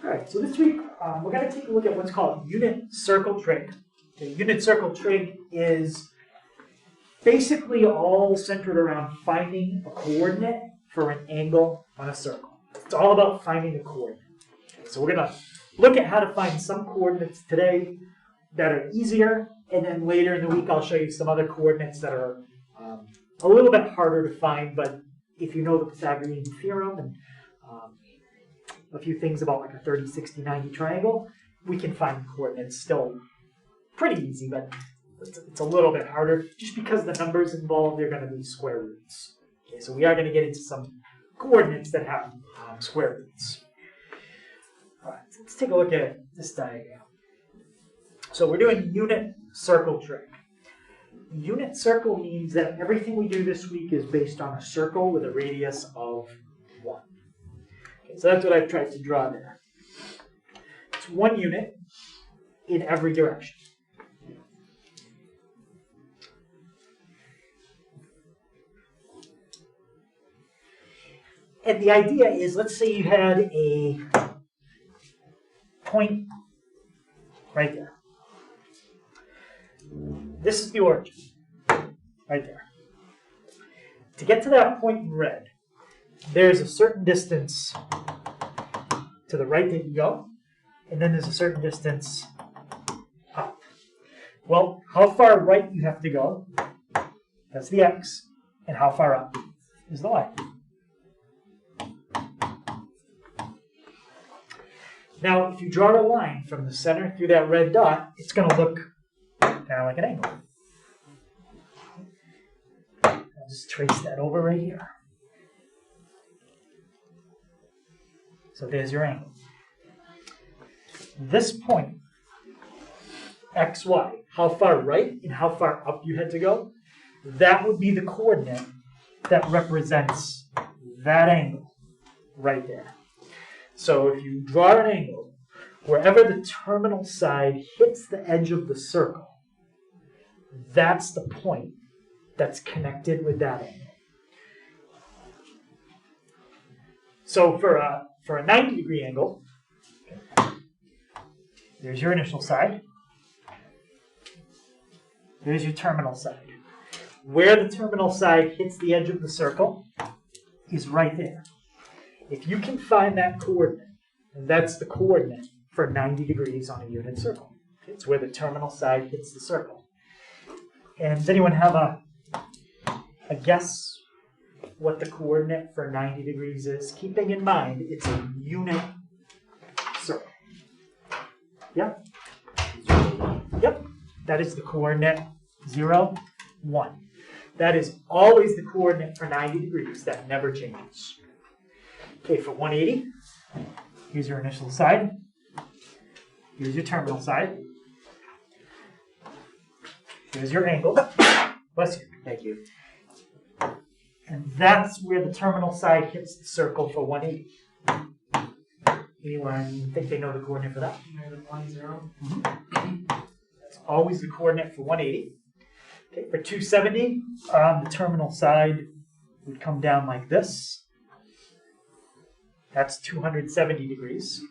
All right, so this week we're going to take a look at what's called unit circle trig. The unit circle trig is basically all centered around finding a coordinate for an angle on a circle. It's all about finding a coordinate. Okay, so we're going to look at how to find some coordinates today that are easier, and then later in the week I'll show you some other coordinates that are a little bit harder to find, but if you know the Pythagorean theorem and a few things about like a 30, 60, 90 triangle, we can find coordinates still pretty easy, but it's a little bit harder just because the numbers involved, they're going to be square roots. Okay, so we are going to get into some coordinates that have square roots. All right, so let's take a look at this diagram. So we're doing unit circle trig. Unit circle means that everything we do this week is based on a circle with a radius of 1. Okay, so that's what I've tried to draw there. It's 1 unit in every direction. And the idea is, let's say you had a point right there. This is the origin, right there. To get to that point in red, there's a certain distance to the right that you go, and then there's a certain distance up. Well, how far right you have to go, that's the x, and how far up is the y. Now, if you draw a line from the center through that red dot, it's going to look kind of like an angle. I'll just trace that over right here. So there's your angle. This point, xy, how far right and how far up you had to go, that would be the coordinate that represents that angle right there. So if you draw an angle, wherever the terminal side hits the edge of the circle, that's the point that's connected with that angle. So for a 90-degree angle, there's your initial side. There's your terminal side. Where the terminal side hits the edge of the circle is right there. If you can find that coordinate, and that's the coordinate for 90 degrees on a unit circle. It's where the terminal side hits the circle. And does anyone have a guess what the coordinate for 90 degrees is? Keeping in mind it's a unit circle. Yep. Yep. That is the coordinate 0, 1. That is always the coordinate for 90 degrees. That never changes. Okay, for 180, here's your initial side. Here's your terminal side. Here's your angle. Bless you. Thank you. And that's where the terminal side hits the circle for 180. Anyone think they know the coordinate for that? -1, 0. That's always the coordinate for 180. Okay, for 270, the terminal side would come down like this. That's 270 degrees.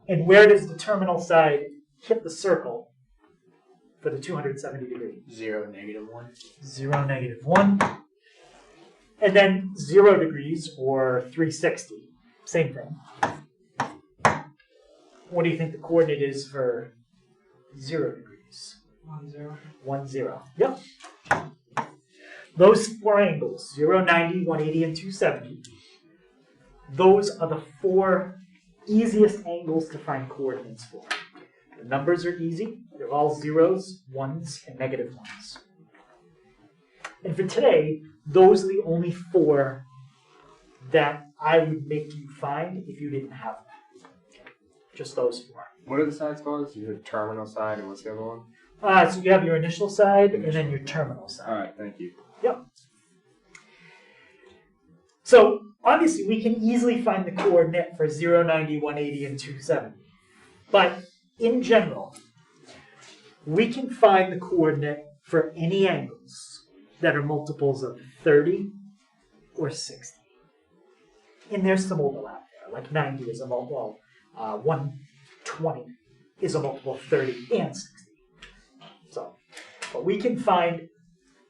And where does the terminal side hit the circle for the 270 degree? 0, -1. 0, -1. And then 0 degrees, or 360. Same thing. What do you think the coordinate is for 0 degrees? 1, 0. 1, 0. Yep. Those 4 angles, 0, 90, 180, and 270, those are the 4 easiest angles to find coordinates for. The numbers are easy. They're all zeros, ones, and negative ones. And for today, those are the only 4 that I would make you find if you didn't have them. Just those 4. What are the sides called? So you have terminal side, and what's the other one? So you have your initial side and then your terminal side. All right, thank you. Yep. So obviously we can easily find the coordinate for 0, 90, 180, and 270. But in general, we can find the coordinate for any angles that are multiples of 30 or 60. And there's some overlap there. like 90 is a multiple, 120 is a multiple of 30 and 60. So, but we can find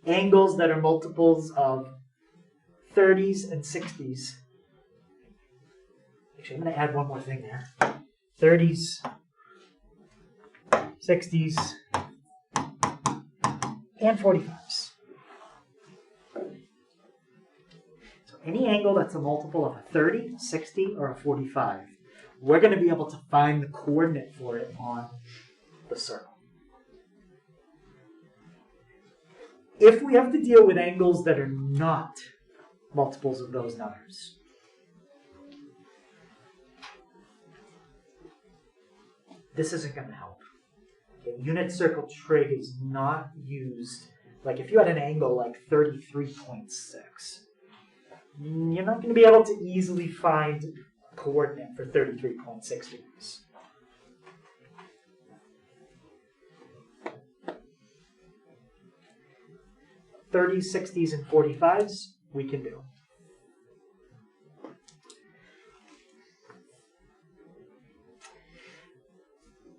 angles that are multiples of 30s and 60s. Actually, I'm going to add one more thing there. 30s, 60s, and 45s. So any angle that's a multiple of a 30, 60, or a 45, we're going to be able to find the coordinate for it on the circle. If we have to deal with angles that are not multiples of those numbers, this isn't going to help. Okay, unit circle trig is not used. Like if you had an angle like 33.6, you're not going to be able to easily find a coordinate for 33.6 degrees. '30s, 60s, and 45s, we can do.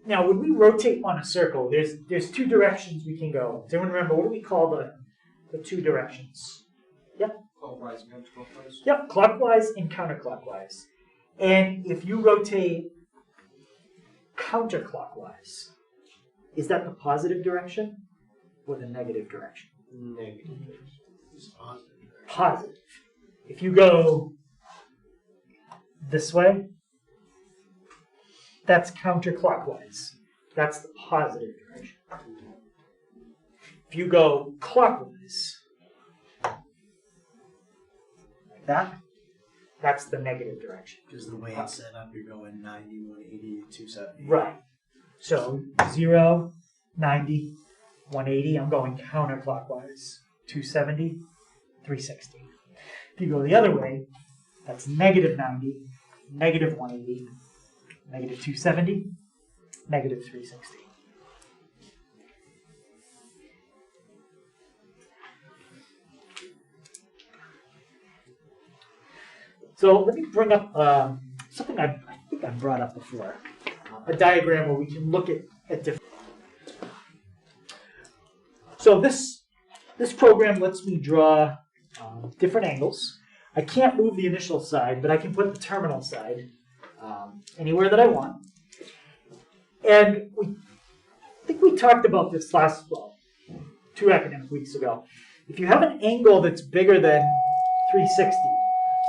Now, when we rotate on a circle, there's two directions we can go. Does anyone remember, what do we call the two directions? Yep. Clockwise and counterclockwise. Yep, clockwise and counterclockwise. And if you rotate counterclockwise, is that the positive direction or the negative direction? Negative. Positive. If you go this way, that's counterclockwise. That's the positive direction. If you go clockwise, like that, that's the negative direction. Because the way it's set up, you're going 90, 180, 270. Right. So 0, 90, 180, I'm going counterclockwise. 270, 360. If you go the other way, that's negative 90, negative 180, negative 270, negative 360. So let me bring up something I think I brought up before, a diagram where we can look at different. So this program lets me draw different angles. I can't move the initial side, but I can put the terminal side anywhere that I want. And I think we talked about this well, 2 academic weeks ago. If you have an angle that's bigger than 360,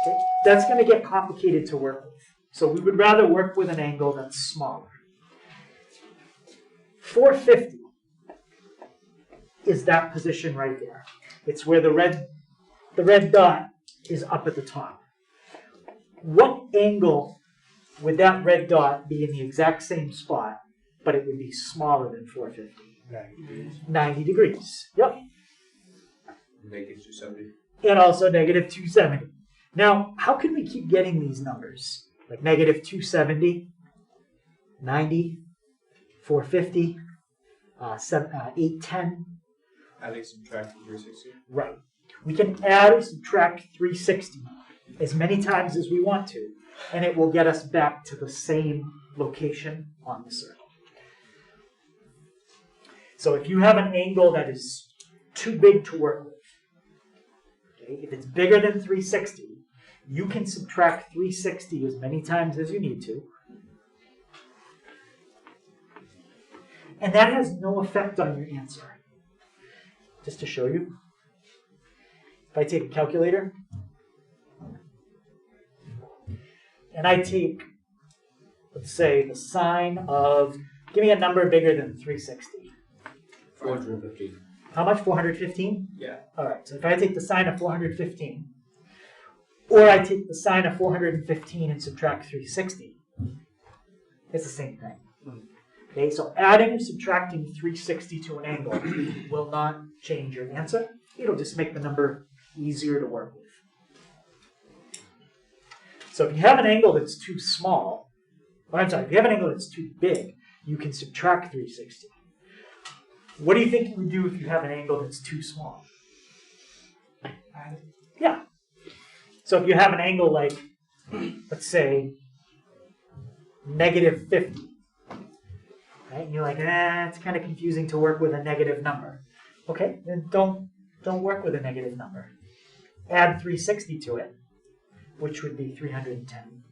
okay, that's going to get complicated to work with. So we would rather work with an angle that's smaller. 450 is that position right there. It's where the red dot is up at the top. What angle would that red dot be in the exact same spot, but it would be smaller than 450? 90 degrees. 90 degrees. Yep. Negative 270. And also negative 270. Now, how can we keep getting these numbers? Like negative 270, 90, 450, 810. Adding, subtracting 360. Right. We can add or subtract 360 as many times as we want to, and it will get us back to the same location on the circle. So if you have an angle that is too big to work with, okay, if it's bigger than 360, you can subtract 360 as many times as you need to, and that has no effect on your answer. Just to show you, if I take a calculator and I take, let's say, the sine of, give me a number bigger than 360. 450. How much? 415? Yeah. All right, so if I take the sine of 415, or I take the sine of 415 and subtract 360, it's the same thing. Okay, so adding or subtracting 360 to an angle will not change your answer. It'll just make the number easier to work with. So if you have an angle that's too small, if you have an angle that's too big, you can subtract 360. What do you think you would do if you have an angle that's too small? Yeah. So if you have an angle like let's say, negative 50. Right? And you're like, it's kind of confusing to work with a negative number. Okay, then don't work with a negative number. Add 360 to it, which would be 310.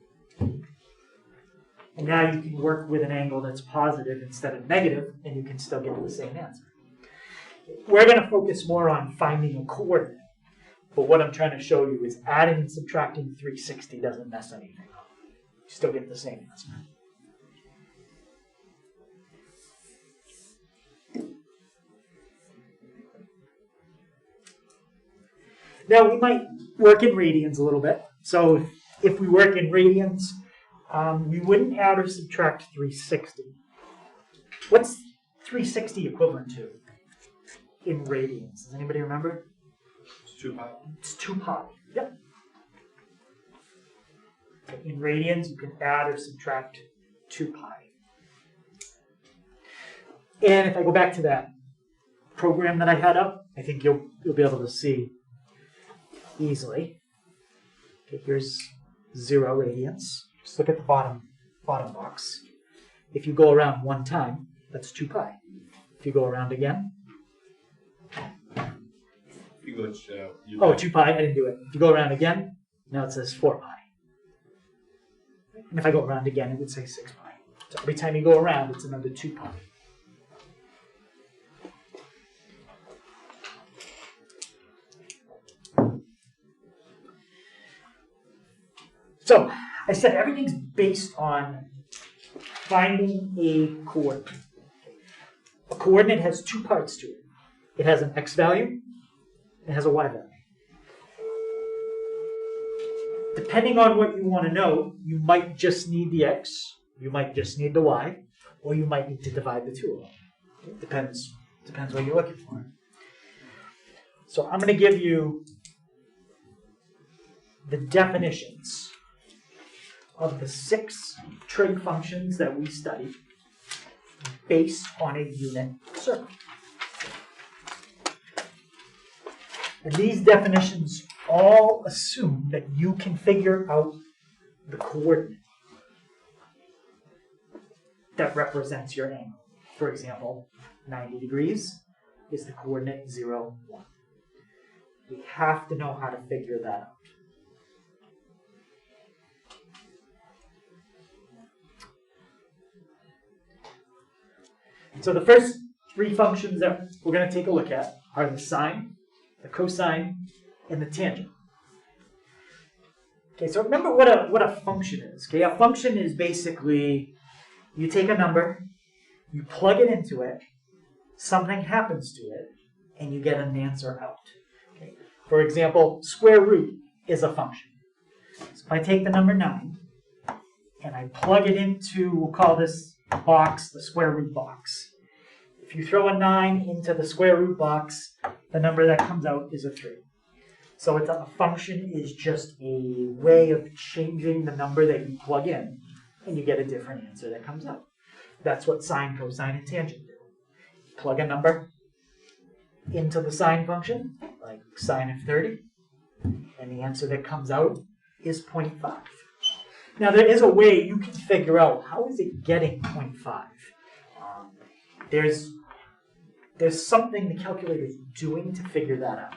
And now you can work with an angle that's positive instead of negative, and you can still get the same answer. We're going to focus more on finding a coordinate. But what I'm trying to show you is adding and subtracting 360 doesn't mess anything up. You still get the same answer. Now, we might work in radians a little bit. So if we work in radians, we wouldn't add or subtract 360. What's 360 equivalent to in radians? Does anybody remember? It's 2 pi. It's 2 pi. Yep. In radians, you can add or subtract 2 pi. And if I go back to that program that I had up, I think you'll be able to see easily. Okay, here's 0 radians. Just look at the bottom box. If you go around one time, that's 2 pi. If you go around again, You go, 2 pi, I didn't do it. If you go around again, now it says 4 pi. And if I go around again, it would say 6 pi. So every time you go around, it's another 2 pi. So I said everything's based on finding a coordinate. A coordinate has 2 parts to it. It has an x value, it has a y value. Depending on what you want to know, you might just need the x, you might just need the y, or you might need to divide the two of them. It depends what you're looking for. So I'm going to give you the definitions of the 6 trig functions that we studied based on a unit circle. And these definitions all assume that you can figure out the coordinate that represents your angle. For example, 90 degrees is the coordinate 0, 1. We have to know how to figure that out. So the first 3 functions that we're going to take a look at are the sine, the cosine, and the tangent. Okay, so remember what a function is. Okay, a function is basically you take a number, you plug it into it, something happens to it, and you get an answer out. Okay. For example, square root is a function. So if I take the number 9 and I plug it into, we'll call this box the square root box. If you throw a 9 into the square root box, the number that comes out is a 3. So it's a function is just a way of changing the number that you plug in, and you get a different answer that comes out. That's what sine, cosine, and tangent do. Plug a number into the sine function, like sine of 30, and the answer that comes out is 0.5. Now there is a way you can figure out how is it getting 0.5. There's something the calculator is doing to figure that out.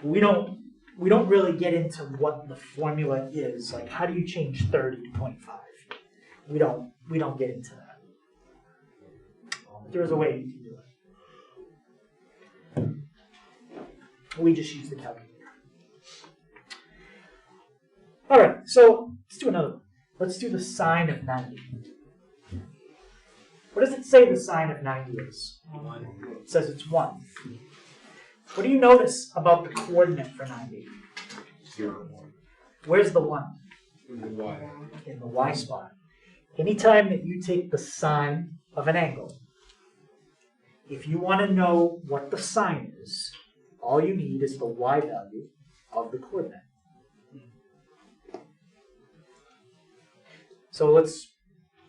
We don't really get into what the formula is. Like, how do you change 30 to 0.5? We don't get into that. There's a way you can do it. We just use the calculator. All right, so let's do another one. Let's do the sine of 90. What does it say the sine of 90 is? 1. It says it's 1. What do you notice about the coordinate for 90? 0, 1. Where's the 1? In the y. In the y spot. Anytime that you take the sine of an angle, if you want to know what the sine is, all you need is the y value of the coordinate. So let's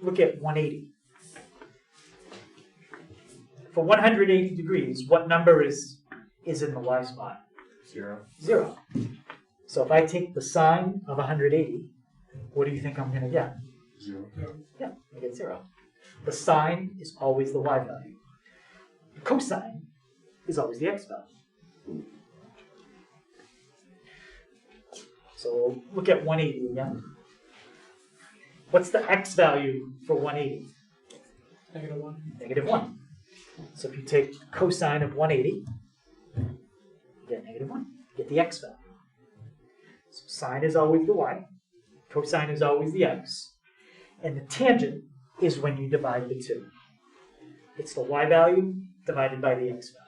look at 180. For 180 degrees, what number is in the y spot? 0. 0. So if I take the sine of 180 what do you think I'm going to get? 0. Yeah, I get 0. The sine is always the y value. The cosine is always the x value. So look at 180 again. What's the x value for 180? -1. Negative 1. So if you take cosine of 180, you get negative 1. You get the x value. So sine is always the y. Cosine is always the x. And the tangent is when you divide the two. It's the y value divided by the x value.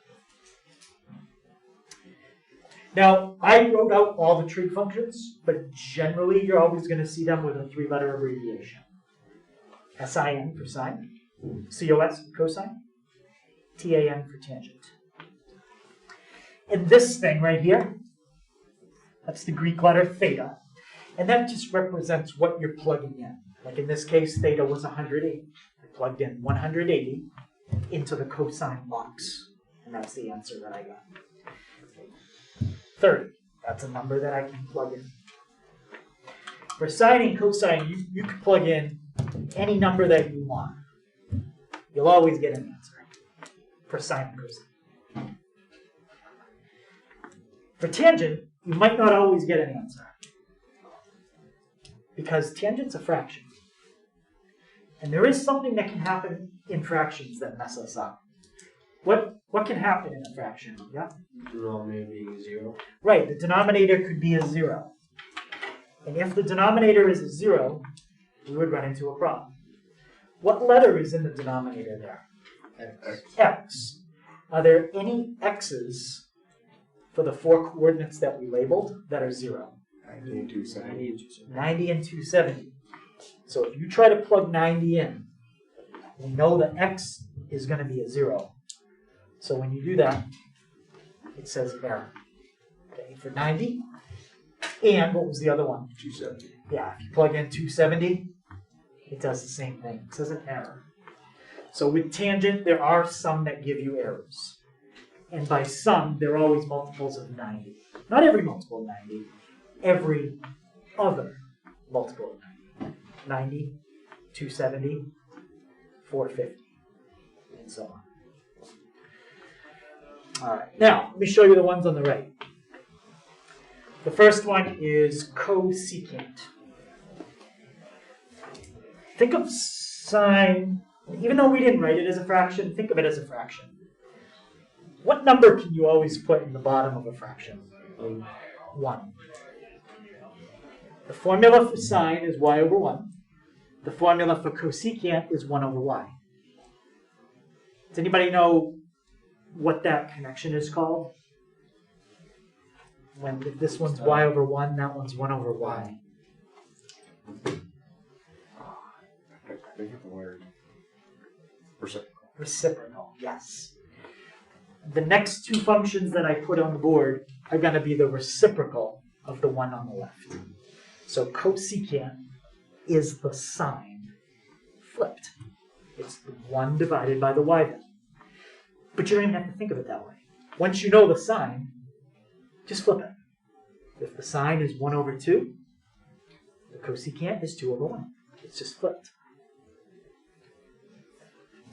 Now, I wrote out all the trig functions, but generally you're always going to see them with a 3-letter abbreviation. SIN for sine, COS for cosine, TAN for tangent. And this thing right here, that's the Greek letter theta, and that just represents what you're plugging in. Like in this case, theta was 180. I plugged in 180 into the cosine box, and that's the answer that I got. 30, that's a number that I can plug in. For sine and cosine, you can plug in any number that you want. You'll always get an answer for sine and cosine. For tangent, you might not always get an answer because tangent's a fraction. And there is something that can happen in fractions that mess us up. What can happen in a fraction? Yeah? Denominator being 0. Right, the denominator could be a 0. And if the denominator is a 0, we would run into a problem. What letter is in the denominator there? X. X. Are there any x's for the 4 coordinates that we labeled that are 0? 90 and 270. 90 and 270. 90 and 270. So if you try to plug 90 in, we know that x is going to be a 0. So when you do that, it says error. Okay, for 90. And what was the other one? 270. Yeah, if you plug in 270, it does the same thing. It says an error. So with tangent, there are some that give you errors. And by some, they're always multiples of 90. Not every multiple of 90. Every other multiple of 90. 90, 270, 450, and so on. All right, now let me show you the ones on the right. The first one is cosecant. Think of sine, even though we didn't write it as a fraction, think of it as a fraction. What number can you always put in the bottom of a fraction? 1. The formula for sine is y over 1. The formula for cosecant is 1 over y. Does anybody know what that connection is called? When if this one's y over 1, that one's 1 over y. I think it's the word. Reciprocal. Reciprocal, yes. The next 2 functions that I put on the board are going to be the reciprocal of the one on the left. So cosecant is the sine flipped. It's the 1 divided by the y value. But you don't even have to think of it that way. Once you know the sine, just flip it. If the sine is 1 over 2, the cosecant is 2 over 1. It's just flipped.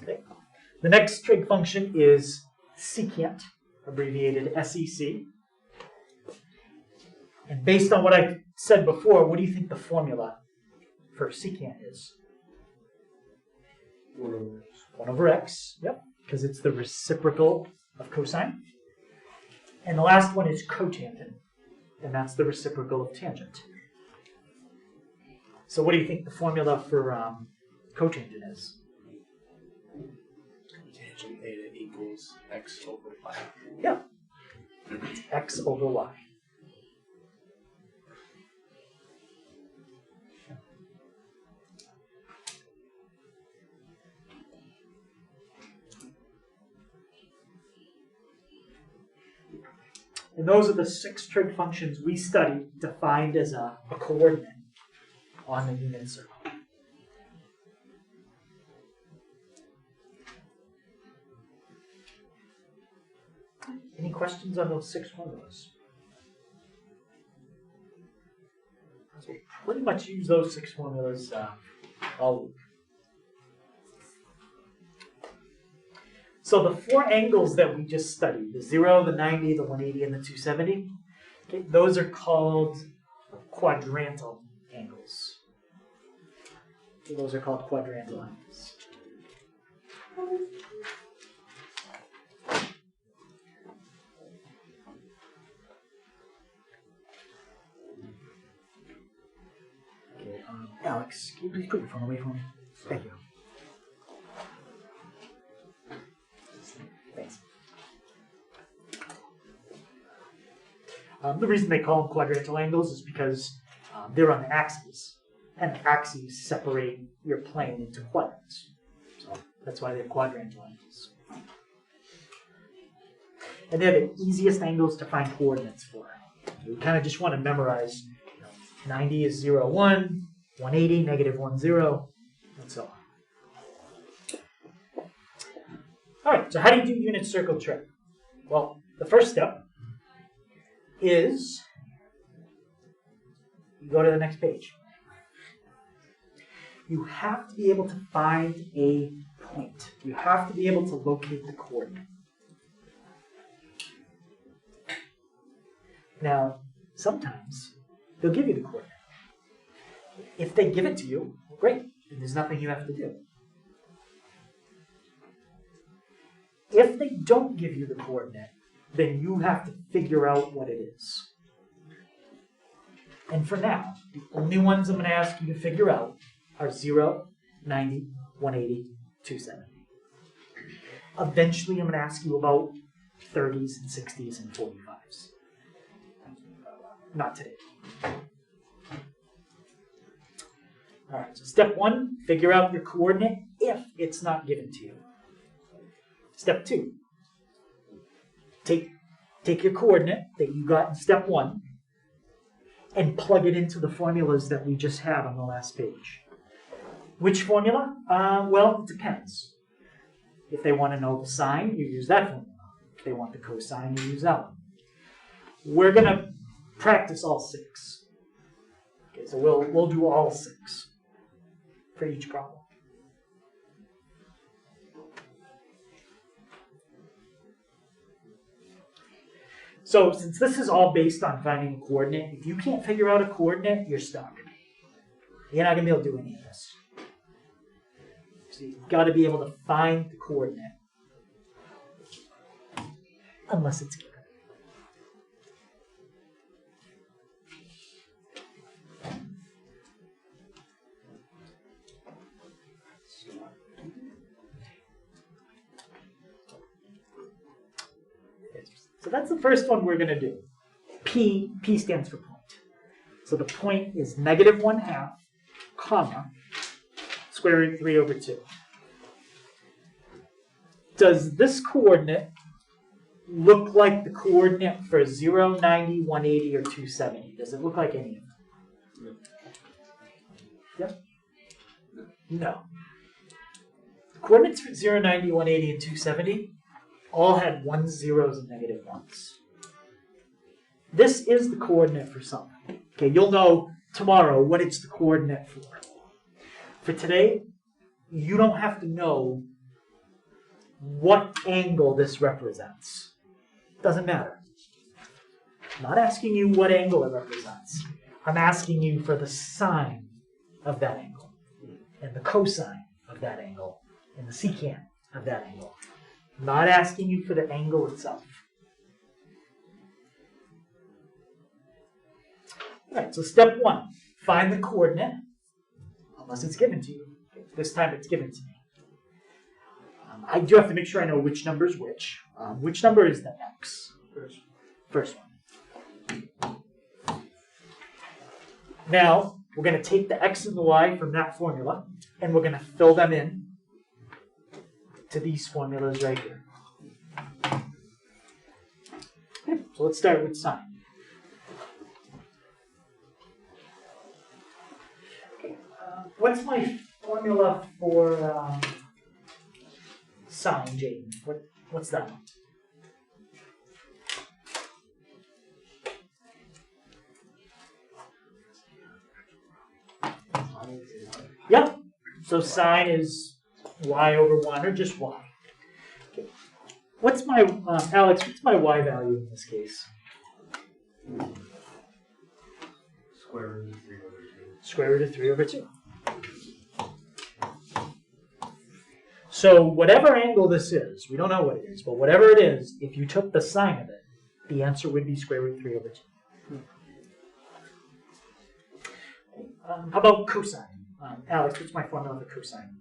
Okay. The next trig function is secant, abbreviated SEC. And based on what I said before, what do you think the formula for secant is? 1 over x. 1 over x, yep, because it's the reciprocal of cosine. And the last one is cotangent, and that's the reciprocal of tangent. So what do you think the formula for cotangent is? Tangent theta equals x over y. Yeah, it's x over y. And those are the 6 trig functions we studied defined as a coordinate on the unit circle. Any questions on those 6 formulas? That's what pretty much use those 6 formulas all week. So the 4 angles that we just studied, the 0, the 90, the 180, and the 270, okay, those are called quadrantal angles. So those are called quadrantal angles. Okay, Alex, can you please put your phone away from me? Thank you. Thanks. The reason they call them quadrantal angles is because they're on the axes, and the axes separate your plane into quadrants. So that's why they're quadrantal angles. And they're the easiest angles to find coordinates for. You kind of just want to memorize, 90 is 0, 1, 180, negative 1, 0, and so on. All right, so how do you do unit circle trig? Well, the first step is you go to the next page. You have to be able to find a point. You have to be able to locate the coordinate. Now, sometimes they'll give you the coordinate. If they give it to you, well, great, and there's nothing you have to do. If they don't give you the coordinate, then you have to figure out what it is. And for now, the only ones I'm going to ask you to figure out are 0, 90, 180, 270. Eventually, I'm going to ask you about 30s and 60s and 45s. Not today. All right, so step 1, figure out your coordinate if it's not given to you. Step 2, take your coordinate that you got in step 1 and plug it into the formulas that we just had on the last page. Which formula? Well, it depends. If they want to know the sine, you use that formula. If they want the cosine, you use that one. We're going to practice all 6. Okay, so we'll do all 6 for each problem. So since this is all based on finding a coordinate, if you can't figure out a coordinate, you're stuck. You're not going to be able to do any of this. So you've got to be able to find the coordinate. Unless it's given. So that's the first one we're going to do. P stands for point. So the point is negative 1/2, comma, square root 3 over 2. Does this coordinate look like the coordinate for 0, 90, 180, or 270? Does it look like any of them? Yep. No. The coordinates for 0, 90, 180, and 270 all had 1s, 0s, and negative 1s. This is the coordinate for something. Okay, you'll know tomorrow what it's the coordinate for. For today, you don't have to know what angle this represents. Doesn't matter. I'm not asking you what angle it represents. I'm asking you for the sine of that angle, and the cosine of that angle, and the secant of that angle. I'm not asking you for the angle itself. All right, so step 1, find the coordinate, unless it's given to you. This time it's given to me. I do have to make sure I know which number is which. Which number is the x? First one. Now, we're going to take the x and the y from that formula, and we're going to fill them in to these formulas right here. Okay, so let's start with sine. What's my formula for sine, Jaden? What's that one? Yeah. So sine is y over 1, or just y. Okay. What's my, Alex, what's my y value in this case? Square root of 3 over 2. Square root of 3 over 2. So whatever angle this is, we don't know what it is, but whatever it is, if you took the sine of it, the answer would be square root 3 over 2. How about cosine? Alex, what's my formula for cosine?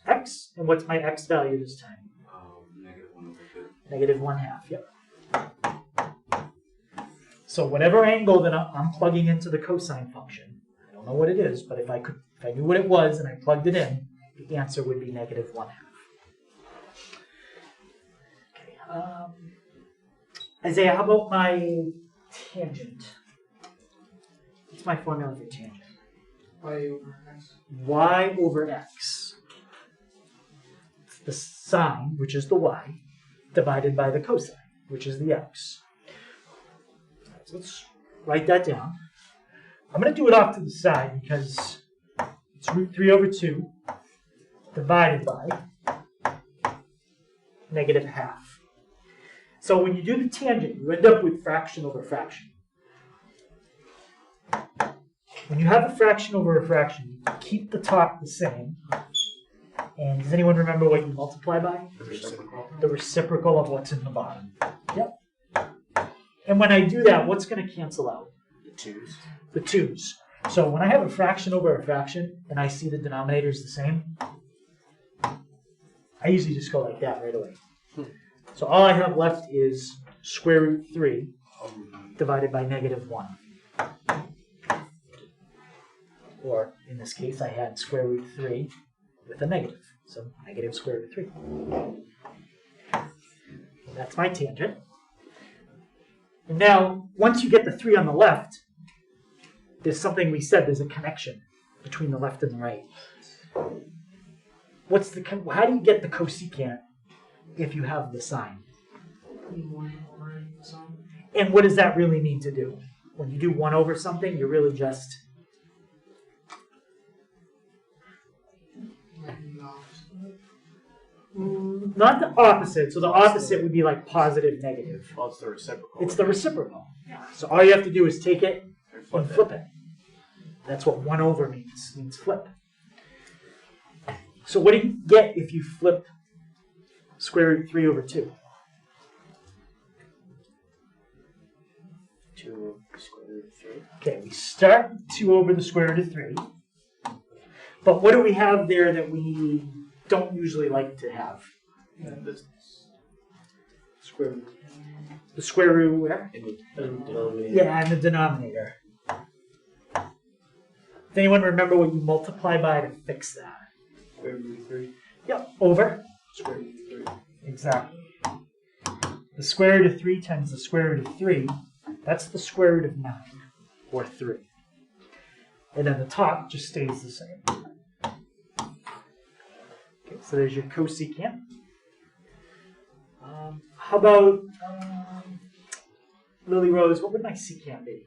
X. And what's my x value this time? Negative 1 over 2. Negative 1/2, yep. So whatever angle that I'm plugging into the cosine function, I don't know what it is, but if I knew what it was and I plugged it in, the answer would be negative 1/2. Okay. Isaiah, how about my tangent? What's my formula for tangent? Y over X. Y over X. It's the sine, which is the y, divided by the cosine, which is the x. So let's write that down. I'm going to do it off to the side because it's root 3 over 2 divided by negative 1/2. So when you do the tangent, you end up with fraction over fraction. When you have a fraction over a fraction, you keep the top the same. And does anyone remember what you multiply by? The reciprocal. The reciprocal of what's in the bottom. Yep. And when I do that, what's going to cancel out? The 2's. The 2's. So when I have a fraction over a fraction and I see the denominator is the same, I usually just go like that right away. So all I have left is square root 3 divided by negative 1. Or in this case, I had square root 3 with a negative. So negative square root 3. And that's my tangent. And now, once you get the 3 on the left, there's something we said, there's a connection between the left and the right. How do you get the cosecant if you have the sine? And what does that really mean to do? When you do 1 over something, you're really just... Not the opposite. So the opposite would be like positive, negative. Well, it's the reciprocal. It's the reciprocal. So all you have to do is take it and flip it. That's what 1 over means flip. So what do you get if you flip square root 3 over 2? 2 over square root of 3. Okay, we start 2 over the square root of 3. But what do we have there that we don't usually like to have? Square root. The square root where? In the denominator. Yeah, in the denominator. Does anyone remember what you multiply by to fix that? Square root of 3. Yep, over. Square root of 3. Exactly. The square root of 3 times the square root of 3, that's the square root of 9, or 3. And then the top just stays the same. Okay, so there's your cosecant. How about Lily Rose? What would my secant be?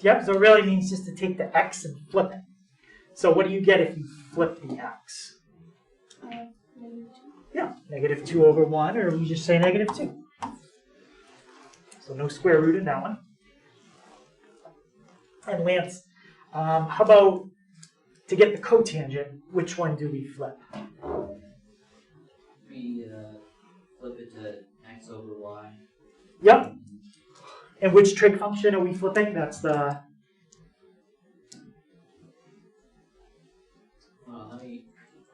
Yep, so it really means just to take the x and flip it. So what do you get if you flip the x? Yeah, negative 2 over 1, or we just say negative 2. So no square root in that one. And Lance, how about to get the cotangent, which one do we flip? We flip it to x over y. Yep. And which trig function are we flipping? That's the... Let me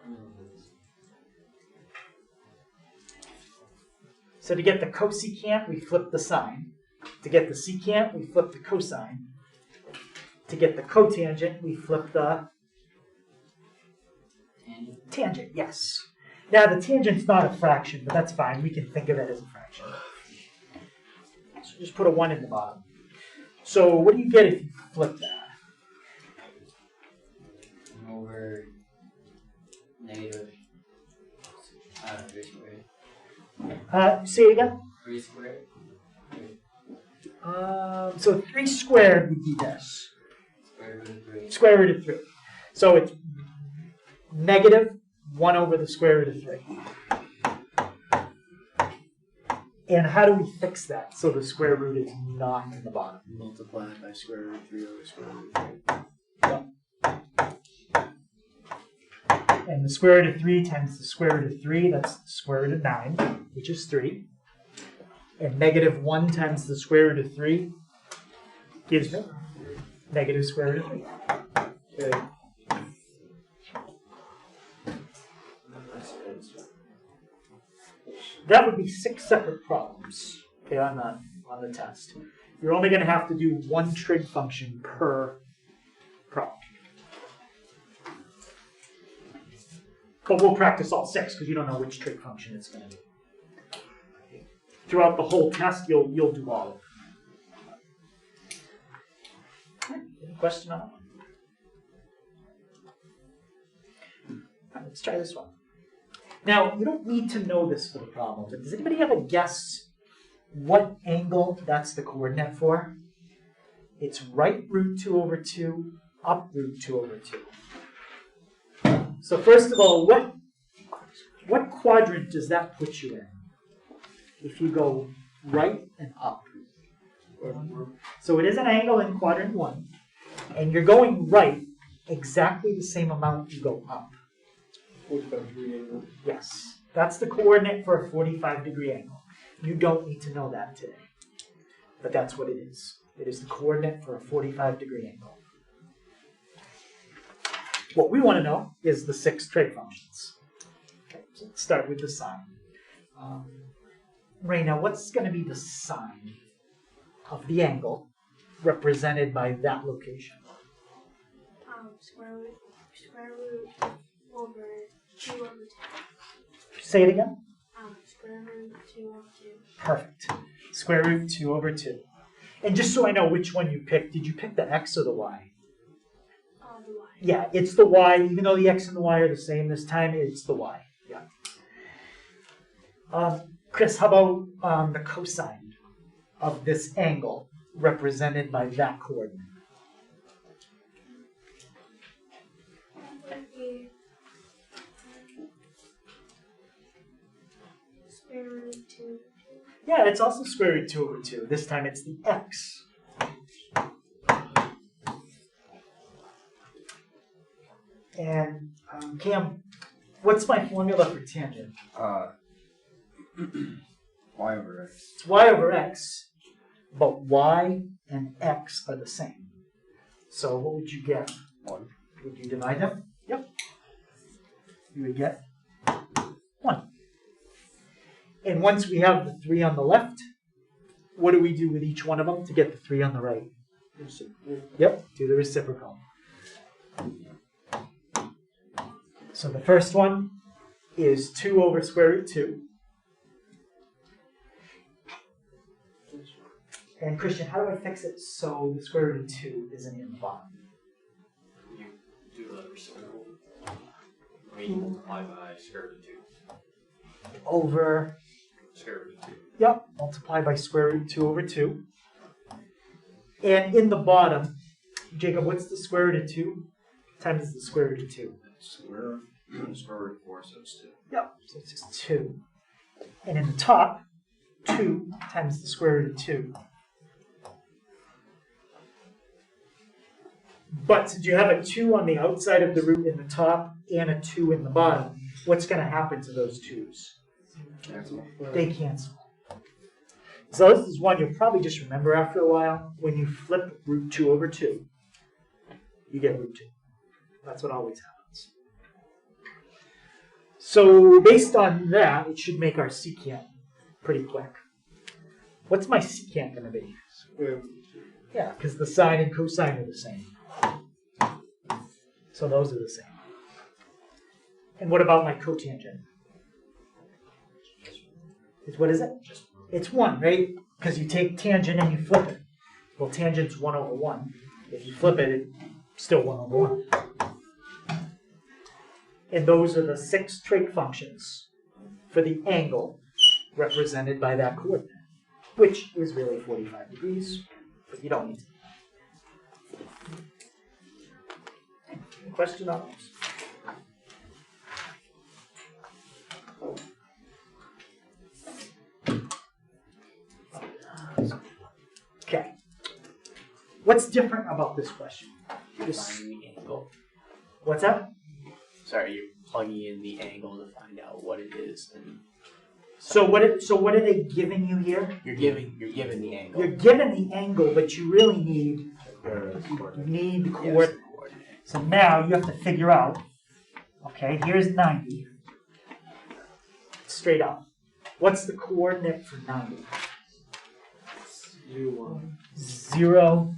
look at this. So to get the cosecant, we flip the sine. To get the secant, we flip the cosine. To get the cotangent, we flip the tangent, yes. Now the tangent's not a fraction, but that's fine. We can think of it as a fraction. So just put a 1 in the bottom. So what do you get if you flip that? Say it again. 3 squared. So 3 squared would be this. Square root of 3. Square root of 3. So it's negative 1 over the square root of 3. And how do we fix that so the square root is not in the bottom? Multiply by square root of 3 over square root of 3. And the square root of 3 times the square root of 3, that's the square root of 9, which is 3. And negative 1 times the square root of 3 gives me negative square root of 3. Okay. That would be 6 separate problems, okay, on the test. You're only going to have to do 1 trig function per problem. But we'll practice all 6 because you don't know which trig function it's going to be. Throughout the whole test, you'll do all of them. Any question on that one? All right, let's try this one. Now, you don't need to know this for the problem, but does anybody have a guess what angle that's the coordinate for? It's right root 2 over 2, up root 2 over 2. So first of all, what quadrant does that put you in? If you go right and up. So it is an angle in quadrant 1, and you're going right exactly the same amount you go up. 45-degree angle. Yes, that's the coordinate for a 45-degree angle. You don't need to know that today, but that's what it is. It is the coordinate for a 45-degree angle. What we want to know is the 6 trig functions. Okay, so let's start with the sine. Raina, what's going to be the sine of the angle represented by that location? Square root over 2 over 2. Say it again. Square root 2 over 2. Perfect. Square root 2 over 2. And just so I know which one you picked, did you pick the x or the y? The y. Yeah, it's the y. Even though the x and the y are the same this time, it's the y. Yeah. Chris, how about the cosine of this angle represented by that coordinate? That would be square root 2. Yeah, it's also square root 2 over 2. This time it's the x. And Cam, what's my formula for tangent? Y over X. It's y over x, but y and x are the same. So what would you get? 1. Would you divide them? Yep. You would get 1. And once we have the 3 on the left, what do we do with each one of them to get the 3 on the right? Yep, do the reciprocal. So the first one is 2 over square root 2. And Christian, how do I fix it so the square root of 2 isn't in the bottom? You do the reciprocal. I mean, you multiply by square root of 2. Over, Square root of 2. yep, multiply by square root of 2 over 2. And in the bottom, Jacob, what's the square root of 2 times the square root of 2? Square root of 4, so it's 2. Yep, so it's just 2. And in the top, 2 times the square root of 2. But since you have a 2 on the outside of the root in the top and a 2 in the bottom, what's going to happen to those 2's? Cancel. They cancel. So this is one you'll probably just remember after a while. When you flip root 2 over 2, you get root 2. That's what always happens. So based on that, it should make our secant pretty quick. What's my secant going to be? Square root of 2. Yeah, because the sine and cosine are the same. So those are the same. And what about my cotangent? What is it? It's 1, right? Because you take tangent and you flip it. Well, tangent's 1 over 1. If you flip it, it's still 1 over 1. And those are the 6 trig functions for the angle represented by that coordinate, which is really 45 degrees, but you don't need to. Any question on those? Okay. What's different about this question? Finding the angle. What's that? Sorry, you're plugging in the angle to find out what it is, and So what are they giving you here? you're given the angle. You're given the angle, but you really need the Yes, coordinate. the coordinate. So now you have to figure out, okay, here's 90. Straight up. What's the coordinate for 90? 0,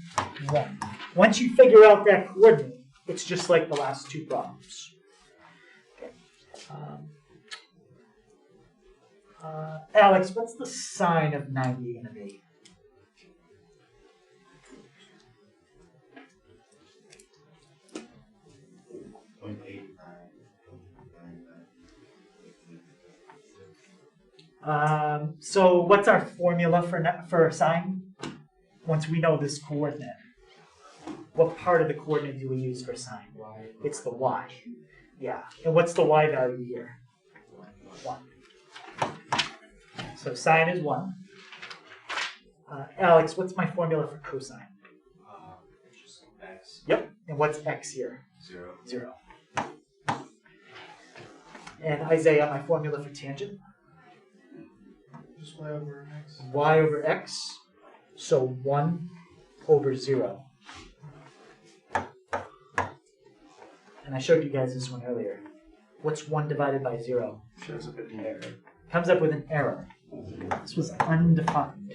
1. Once you figure out that coordinate, it's just like the last two problems. Okay. Alex, what's the sine of 90 going to be? So what's our formula for sine? Once we know this coordinate, what part of the coordinate do we use for sine? It's the y. Yeah. And what's the y value here? 1. So sine is 1. Alex, what's my formula for cosine? Just X. Yep. And what's x here? 0. 0. And Isaiah, my formula for tangent? Just y over x. Y over x. So 1 over 0. And I showed you guys this one earlier. What's 1 divided by 0? Shows a bit of error. Comes up with an error. This was undefined.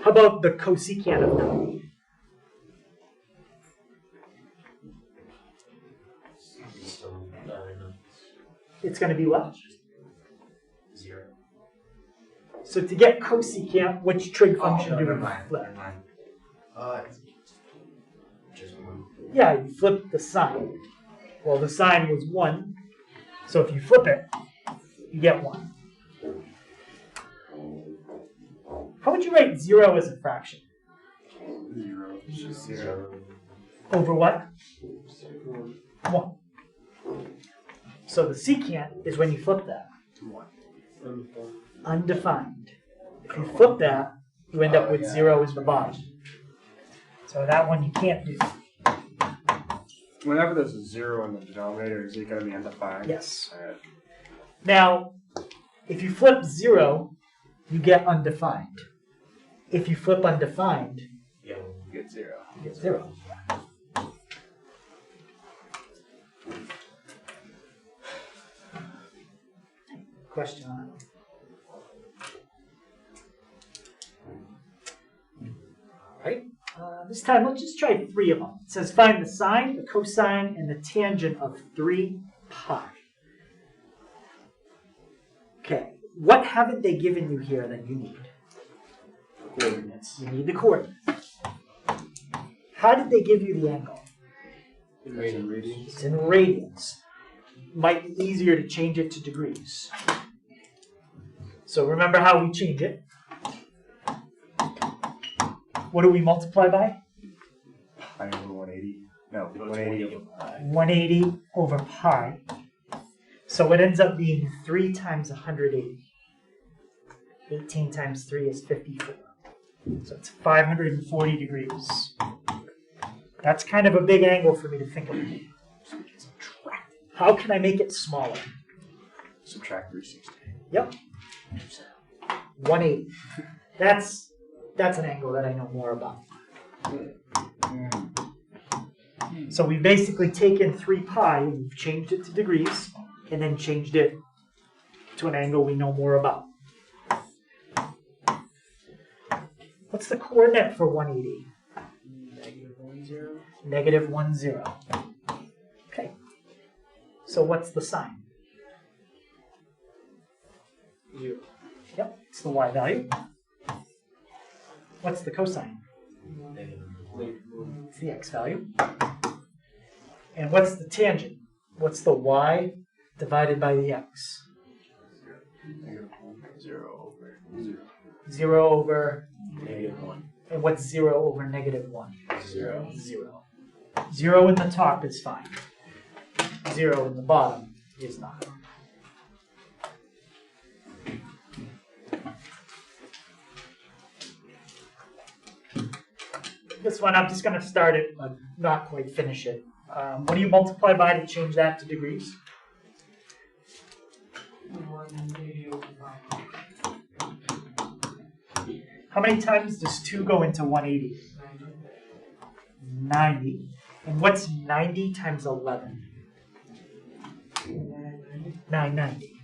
How about the cosecant of 90? It's going to be what? 0. So to get cosecant, which trig function do we flip? Just 1. Yeah, you flip the sign. Well, the sign was 1, so if you flip it, you get 1. How would you write 0 as a fraction? 0. It's just 0. Over what? 1. So the secant is when you flip that. 1. Undefined. If you flip that, you end up with 0 as the bottom. So that one you can't do. Whenever there's a 0 in the denominator, is it going to be undefined? Yes. Alright. Now, if you flip 0, you get undefined. If you flip undefined, You get 0. you get 0. Question on it. Right? This time, let's just try 3 of them. It says find the sine, the cosine, and the tangent of 3 pi. Okay, what haven't they given you here that you need? Coordinates. You need the coordinates. How did they give you the angle? Radians. It's in radians. Might be easier to change it to degrees. So remember how we change it. What do we multiply by? Pi over 180. No, 180 over pi. 180 over pi. So it ends up being 3 times 180. 18 times 3 is 54. So it's 540 degrees. That's kind of a big angle for me to think of. How can I make it smaller? Subtract 360. Yep. 180. That's an angle that I know more about. So we've basically taken 3 pi and we've changed it to degrees and then changed it to an angle we know more about. What's the coordinate for 180? Negative 1, 0. Okay. So what's the sign? 0. Yep, it's the y value. What's the cosine? It's the x value. And what's the tangent? What's the y divided by the x? 0 over 0 over, -1. and what's 0 over -1? 0. 0. 0 in the top is fine. 0 in the bottom is not. This one, I'm just going to start it, but not quite finish it. What do you multiply by to change that to degrees? 180 over 5. How many times does 2 go into 180? 90. And what's 90 times 11? 990.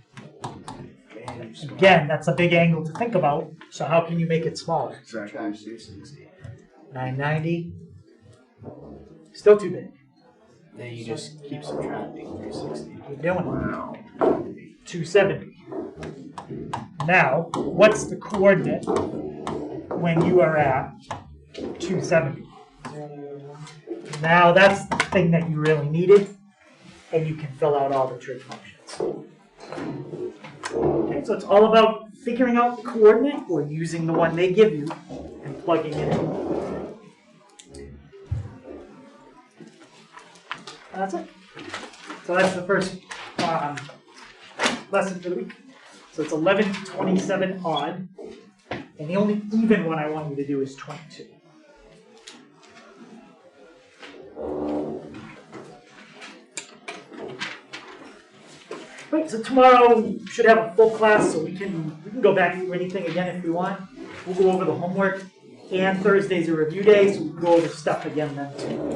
Again, that's a big angle to think about, so how can you make it smaller? Exactly. 990. Still too big. Then you just keep subtracting 360. Keep doing it. Wow. 270. Now, what's the coordinate when you are at 270? Now that's the thing that you really needed, and you can fill out all the trig functions. Okay, so it's all about figuring out the coordinate or using the one they give you and plugging it in. That's it. So that's the first lesson for the week. So it's 1127 odd, and the only even one I want you to do is 22. Right, so tomorrow we should have a full class, so we can go back through anything again if we want. We'll go over the homework, and Thursday's a review day, so we can go over stuff again then too.